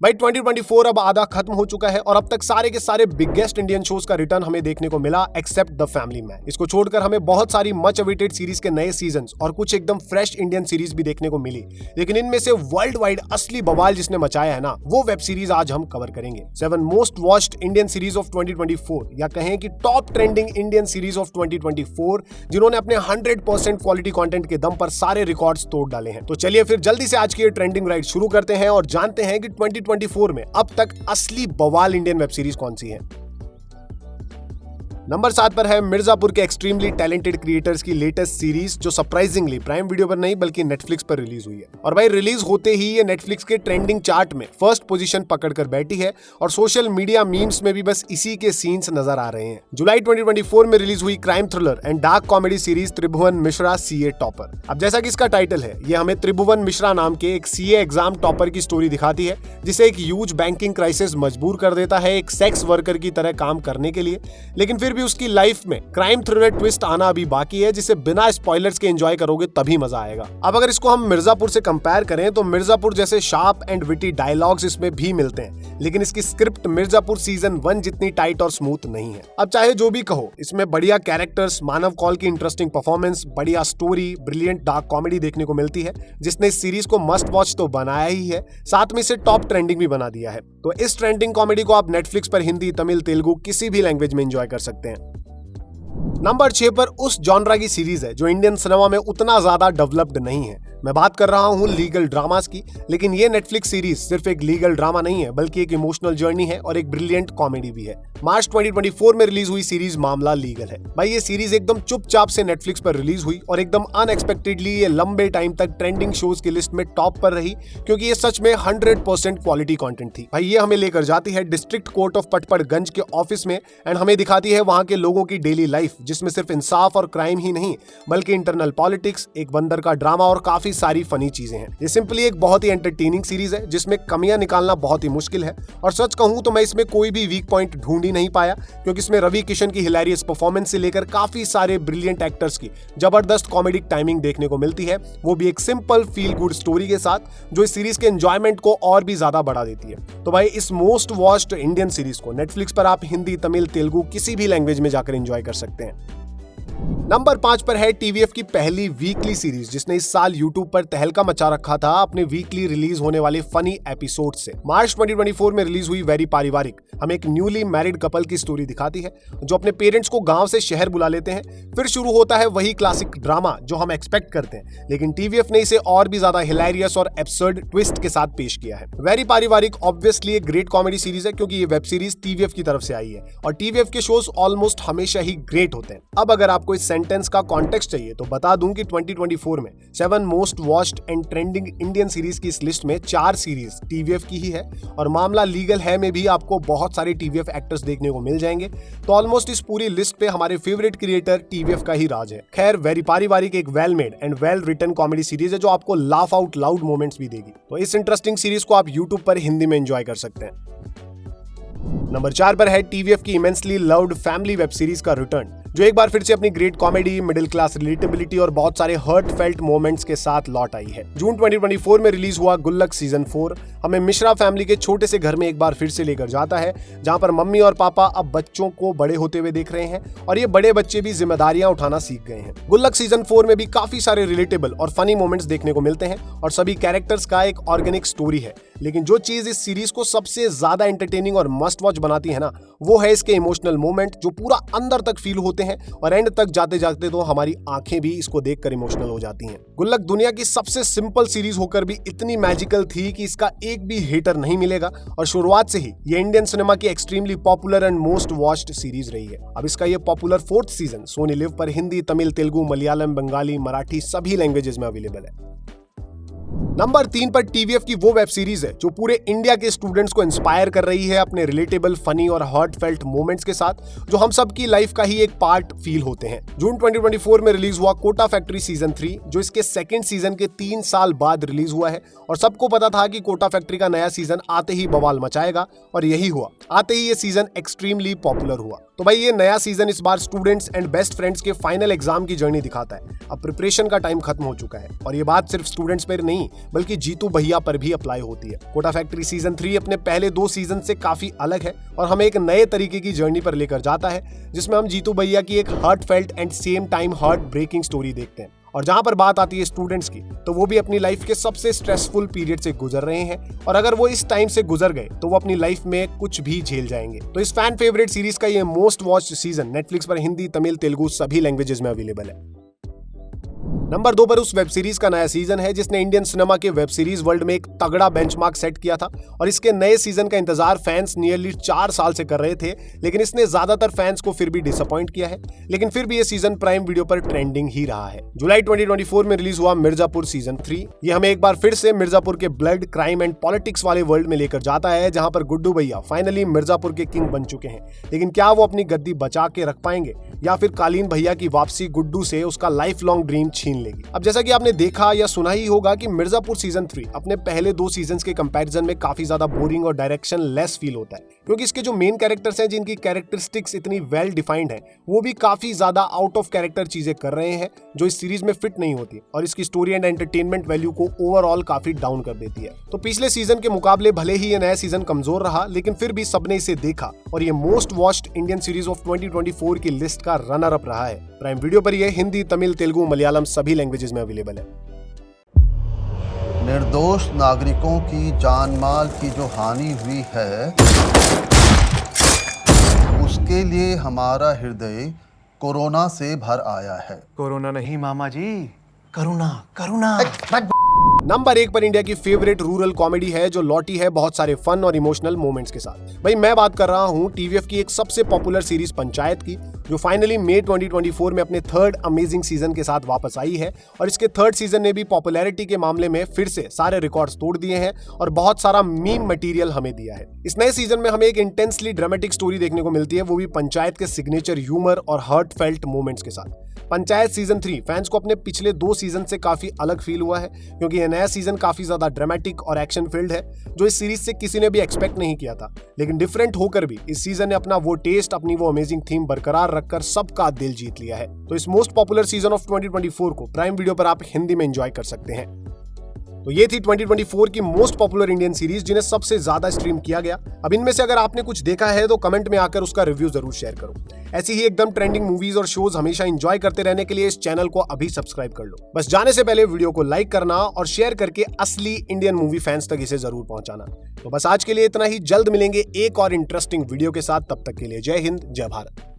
भाई 2024 अब आधा खत्म हो चुका है और अब तक सारे के सारे बिगेस्ट इंडियन शोज का रिटर्न हमें देखने को मिला एक्सेप्ट द फैमिली मैन। इसको छोड़कर हमें बहुत सारी मच अवेटेड सीरीज के नए सीजन्स और कुछ एकदम फ्रेश इंडियन सीरीज भी देखने को मिली, लेकिन इनमें से वर्ल्ड वाइड असली बवाल जिसने मचाया है ना, वो वेब सीरीज आज हम कवर करेंगे। 7 most watched Indian series of 2024 या कहें कि top trending Indian series of 2024 जिन्होंने अपने 100% क्वालिटी कंटेंट के दम पर सारे रिकॉर्ड्स तोड़ डाले हैं। तो चलिए फिर जल्दी से आज की ये ट्रेंडिंग राइड शुरू करते हैं और जानते हैं कि 2024 में अब तक असली बवाल इंडियन वेब सीरीज कौन सी है। नंबर 7 पर है मिर्जापुर के एक्सट्रीमली टैलेंटेड क्रिएटर्स की लेटेस्ट सीरीज जो सरप्राइजिंगली प्राइम वीडियो पर नहीं बल्कि नेटफ्लिक्स पर रिलीज हुई है। और भाई रिलीज होते ही ये नेटफ्लिक्स के ट्रेंडिंग चार्ट में फर्स्ट पोजीशन पकड़कर बैठी है और सोशल मीडिया मीम्स में भी बस इसी के सीन्स नजर आ रहे हैं। जुलाई 2024 में रिलीज हुई crime thriller and dark comedy series Tribhuvan Mishra CA topper. अब जैसा कि इसका टाइटल है, ये हमें त्रिभुवन मिश्रा नाम के एक सीए एग्जाम टॉपर की स्टोरी दिखाती है जिसे एक ह्यूज बैंकिंग क्राइसिस मजबूर कर देता है एक सेक्स वर्कर की तरह काम करने के लिए, लेकिन फिर भी उसकी लाइफ में क्राइम थ्रिलर ट्विस्ट आना अभी बाकी है जिसे बिना स्पॉयलर्स के एंजॉय करोगे तभी मजा आएगा। अब अगर इसको हम मिर्जापुर से कंपेयर करें तो मिर्जापुर जैसे शार्प एंड विटी डायलॉग्स इसमें भी मिलते हैं, लेकिन इसकी स्क्रिप्ट मिर्जापुर सीजन 1 जितनी टाइट और स्मूथ नहीं है। अब चाहे जो भी कहो, इसमें बढ़िया कैरेक्टर्स, मानव कौल की इंटरेस्टिंग परफॉर्मेंस, बढ़िया स्टोरी, ब्रिलियंट डार्क कॉमेडी देखने को मिलती है जिसने इस सीरीज को मस्ट वॉच तो बनाया ही है, साथ में इसे टॉप ट्रेंडिंग भी बना दिया है। तो इस ट्रेंडिंग कॉमेडी को आप नेटफ्लिक्स पर हिंदी, तमिल, तेलुगु किसी भी लैंग्वेज में एंजॉय कर सकते हैं। नंबर 6 पर उस जॉनरा की सीरीज है जो इंडियन सिनेमा में उतना ज्यादा डेवलप्ड नहीं है। मैं बात कर रहा हूं लीगल ड्रामास की, लेकिन ये नेटफ्लिक्स सीरीज सिर्फ एक लीगल ड्रामा नहीं है बल्कि एक इमोशनल जर्नी है और एक ब्रिलियंट कॉमेडी भी है। मार्च 2024 में रिलीज हुई सीरीज मामला लीगल है। भाई ये सीरीज एकदम चुपचाप से नेटफ्लिक्स पर रिलीज हुई और एकदम अनएक्सपेक्टेडली ये लंबे टाइम तक ट्रेंडिंग शोज की लिस्ट में टॉप पर रही क्योंकि ये सच में 100% क्वालिटी कंटेंट थी। भाई ये हमें लेकर जाती है डिस्ट्रिक्ट कोर्ट ऑफ पटपड़गंज के ऑफिस में एंड हमें दिखाती है वहां के लोगों की डेली लाइफ जिसमें सिर्फ इंसाफ और क्राइम ही नहीं बल्कि इंटरनल पॉलिटिक्स, एक बंदर का ड्रामा और काफी सारी फनी चीजें हैं। ये सिंपली एक बहुत ही एंटरटेनिंग सीरीज है जिसमें कमियां निकालना बहुत ही मुश्किल है और सच कहूं तो मैं इसमें कोई भी वीक पॉइंट ढूंढ ही नहीं पाया क्योंकि इसमें रवि किशन की हिलेरियस परफॉर्मेंस से लेकर काफी सारे ब्रिलियंट एक्टर्स की जबरदस्त कॉमेडिक टाइमिंग देखने को मिलती है, वो भी एक सिंपल फील गुड स्टोरी के साथ जो इस सीरीज के एंजॉयमेंट को और भी ज्यादा बढ़ा देती है। तो भाई इस मोस्ट वॉच्ड इंडियन सीरीज को नेटफ्लिक्स पर आप हिंदी, तमिल, तेलुगु किसी भी लैंग्वेज में जाकर एंजॉय कर सकते हैं। नंबर 5 पर है टीवीएफ की पहली वीकली सीरीज जिसने इस साल यूट्यूब पर तहलका मचा रखा था अपने वीकली रिलीज होने वाले फनी एपिसोड से। मार्च 2024 में रिलीज हुई वेरी पारिवारिक हमें एक न्यूली मैरिड कपल की स्टोरी दिखाती है जो अपने पेरेंट्स को गांव से शहर बुला लेते हैं। फिर शुरू होता है वही क्लासिक ड्रामा जो हम एक्सपेक्ट करते हैं, लेकिन टीवीएफ ने इसे और भी ज्यादा हिलेरियस और एब्सर्ड ट्विस्ट के साथ पेश किया है। वेरी पारिवारिक ऑब्वियसली एक ग्रेट कॉमेडी सीरीज है क्योंकि ये वेब सीरीज टीवीएफ की तरफ से आई है और टीवीएफ के शोज ऑलमोस्ट हमेशा ही ग्रेट होते हैं। अब अगर आपको इस सेंटेंस का कॉन्टेक्स्ट चाहिए तो बता दूं कि 2024 में 7 most watched and trending Indian series की इस लिस्ट में 4 सीरीज टीवीएफ की ही है और मामला लीगल है में भी आपको बहुत सारे टीवीएफ एक्टर्स देखने को मिल जाएंगे। तो ऑलमोस्ट इस पूरी लिस्ट पे हमारे फेवरेट क्रिएटर टीवीएफ का ही राज है। खैर वेरी पारिवारिक एक well made and well written comedy series है जो आपको लाफ आउट लाउड मोमेंट्स भी देगी। तो इस इंटरेस्टिंग सीरीज को आप यूट्यूब पर हिंदी में एंजॉय कर सकते हैं। नंबर 4 पर है टीवीएफ की immensely loved family web series का रिटर्न जो एक बार फिर से अपनी great comedy, middle class relatability और बहुत सारे हर्ट फेल्ट मोमेंट्स के साथ लौट आई है। जून 2024 में रिलीज हुआ गुल्लक सीजन 4 हमें मिश्रा फैमिली के छोटे से घर में एक बार फिर से लेकर जाता है जहां पर मम्मी और पापा अब बच्चों को बड़े होते हुए देख रहे हैं और ये बड़े बच्चे भी जिम्मेदारियां उठाना सीख गए हैं। गुल्लक सीजन 4 में भी काफी सारे रिलेटेबल और फनी मोमेंट्स देखने को मिलते हैं और सभी कैरेक्टर्स का एक ऑर्गेनिक स्टोरी है, लेकिन जो चीज इस सीरीज को सबसे ज्यादा एंटरटेनिंग और मस्ट वॉच बनाती है ना, वो है इसके इमोशनल मोमेंट जो पूरा अंदर तक फील होते हैं और एंड तक जाते जाते तो हमारी आंखें भी इसको देखकर इमोशनल हो जाती हैं। गुल्लक दुनिया की सबसे सिंपल सीरीज होकर भी इतनी मैजिकल थी कि इसका एक भी हेटर नहीं मिलेगा और शुरुआत से ही ये इंडियन सिनेमा की extremely popular and most watched series रही है। अब इसका ये popular 4th season Soni live पर हिंदी, तमिल, तेलुगु, मलयालम, बंगाली, मराठी सभी लैंग्वेजेस में अवेलेबल है। नंबर 3 पर टीवीएफ की वो वेब सीरीज है जो पूरे इंडिया के स्टूडेंट्स को इंस्पायर कर रही है अपने रिलेटेबल, फनी और हार्ट फेल्ट मोमेंट्स के साथ जो हम सब की लाइफ का ही एक पार्ट फील होते हैं। जून 2024 में रिलीज हुआ कोटा फैक्ट्री सीजन 3 जो इसके सेकंड सीजन के 3 साल बाद रिलीज हुआ है और सबको पता था कि कोटा फैक्ट्री का नया सीजन आते ही बवाल मचाएगा और यही हुआ। आते ही ये सीजन एक्सट्रीमली पॉपुलर हुआ। तो भाई ये नया सीजन इस बार स्टूडेंट्स एंड बेस्ट फ्रेंड्स के फाइनल एग्जाम की जर्नी दिखाता है। अब प्रिपरेशन का टाइम खत्म हो चुका है और ये बात सिर्फ स्टूडेंट्स पर नहीं नहीं बल्कि जीतू भैया पर भी अप्लाई होती है। कोटा फैक्ट्री सीजन 3 अपने पहले 2 सीजन से काफी अलग है और हमें एक नए तरीके की जर्नी पर लेकर जाता है, जिसमें हम जीतू भैया की एक heartfelt and same time heartbreaking story देखते हैं। और जहां पर बात आती है स्टूडेंट्स की, तो वो भी अपनी लाइफ के सबसे स्ट्रेसफुल पीरियड से गुजर रहे हैं और अगर वो इस टाइम से गुजर गए तो वो अपनी लाइफ में कुछ भी झेल जाएंगे। तो इस फैन फेवरेट सीरीज का ये मोस्ट वॉच्ड सीजन नेटफ्लिक्स पर हिंदी, तमिल, तेलुगु सभी लैंग्वेजेस में अवेलेबल है। नंबर 2 पर उस वेब सीरीज का नया सीजन है जिसने इंडियन सिनेमा के वेब सीरीज वर्ल्ड में एक तगड़ा बेंचमार्क सेट किया था और इसके नए सीजन का इंतजार फैंस नियरली 4 साल से कर रहे थे, लेकिन इसने ज्यादातर फैंस को फिर भी डिसअपॉइंट किया है। लेकिन फिर भी ये सीजन प्राइम वीडियो पर ट्रेंडिंग ही रहा है। जुलाई 2024 में रिलीज हुआ मिर्जापुर सीजन 3। ये हमें एक बार फिर से मिर्जापुर के ब्लड, क्राइम एंड पॉलिटिक्स वाले वर्ल्ड में लेकर जाता है, जहां पर गुड्डू भैया फाइनली मिर्जापुर के किंग बन चुके हैं। लेकिन क्या वो अपनी गद्दी बचा के रख पाएंगे या फिर कालीन भैया की वापसी गुड्डू से उसका लाइफ लॉन्ग ड्रीम छीन लेगी। अब जैसा कि आपने देखा या सुना ही होगा कि मिर्जापुर सीजन 3 अपने पहले 2 सीजन्स के कंपैरिजन में काफी ज्यादा बोरिंग और डायरेक्शन लेस फील होता है, क्योंकि इसके जो मेन कैरेक्टर्स हैं जिनकी कैरेक्टरिस्टिक्स इतनी वेल डिफाइंड है, वो भी काफी ज्यादा आउट ऑफ कैरेक्टर चीजें कर रहे हैं जो इस सीरीज में फिट नहीं होती और इसकी स्टोरी एंड एंटरटेनमेंट वैल्यू को ओवरऑल काफी डाउन कर देती है। तो पिछले सीजन के मुकाबले भले ही ये नया सीजन कमजोर रहा, लेकिन फिर भी सबने इसे देखा और ये most watched Indian series of 2024 की लिस्ट का रनर अप रहा है। प्राइम वीडियो पर ये हिंदी, तमिल, तेलुगु, मलयालम सभी लैंग्वेजेस में अवेलेबल है। निर्दोष नागरिकों की जान माल की जो हानि हुई है, उसके लिए हमारा हृदय कोरोना से भर आया है। कोरोना नहीं मामा जी, करुणा करुणा। नंबर 1 पर इंडिया की फेवरेट रूरल कॉमेडी है जो लौटी है बहुत सारे फन और इमोशनल मोमेंट्स के साथ। भाई मैं बात कर रहा हूँ टीवीएफ की एक सबसे पॉपुलर सीरीज पंचायत की, जो फाइनली मई 2024 में अपने 3rd अमेजिंग सीजन के साथ वापस आई है और इसके 3rd सीजन ने भी पॉपुलैरिटी के मामले में फिर से सारे रिकॉर्ड्स तोड़ दिए हैं और बहुत सारा मीम मटेरियल हमें दिया है। इस नए सीजन में हमें एक इंटेंसली ड्रामेटिक स्टोरी देखने को मिलती है, वो भी पंचायत के सिग्नेचर ह्यूमर और हार्ट फेल्ट मोमेंट्स के साथ। पंचायत सीजन 3 फैंस को अपने पिछले 2 सीजन से काफी अलग फील हुआ है, क्योंकि यह नया सीजन काफी ज्यादा ड्रामेटिक और एक्शन फील्ड है जो इस सीरीज से किसी ने भी एक्सपेक्ट नहीं किया था। लेकिन डिफरेंट होकर भी इस सीजन ने अपना वो टेस्ट, अपनी वो अमेजिंग थीम बरकरार रखकर सबका दिल जीत लिया है। तो इस मोस्ट पॉपुलर सीजन ऑफ 2024 को प्राइम वीडियो पर आप हिंदी में एंजॉय कर सकते हैं। तो ये थी 2024 की मोस्ट पॉपुलर इंडियन सीरीज जिन्हें सबसे ज्यादा स्ट्रीम किया गया। अब इनमें से अगर आपने कुछ देखा है तो कमेंट में आकर उसका रिव्यू जरूर शेयर करो। ऐसी ही एकदम ट्रेंडिंग मूवीज और शोज हमेशा एंजॉय करते रहने के लिए इस चैनल को अभी सब्सक्राइब कर लो। बस जाने से पहले वीडियो को लाइक करना और शेयर करके असली इंडियन मूवी फैंस तक इसे जरूर पहुंचाना। तो बस आज के लिए इतना ही, जल्द मिलेंगे एक और इंटरेस्टिंग वीडियो के साथ। तब तक के लिए जय हिंद, जय भारत।